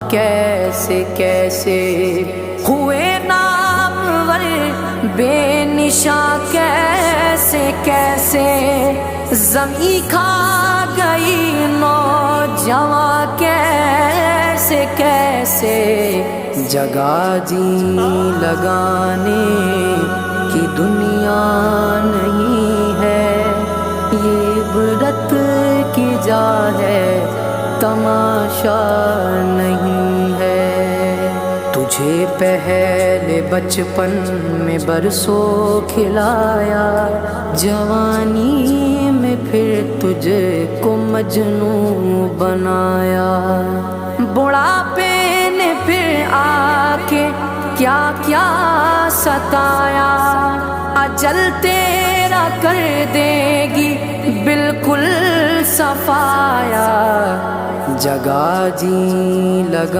کیسے کیسے ہوئے نامور بے نشاں، کیسے کیسے زمیں کھا گئی نوجواں، کیسے کیسے جگہ جی لگانے کی دنیا نہیں ہے، یہ عبرت کی جا ہے تماشا نہیں ہے۔ تجھے پہلے بچپن میں برسوں کھلایا، جوانی میں پھر تجھ کو مجنوں بنایا، بڑھاپے نے پھر آ کے کیا کیا ستایا، اجل تیرا کر دے گی بالکل صفایا، جگہ جی لگا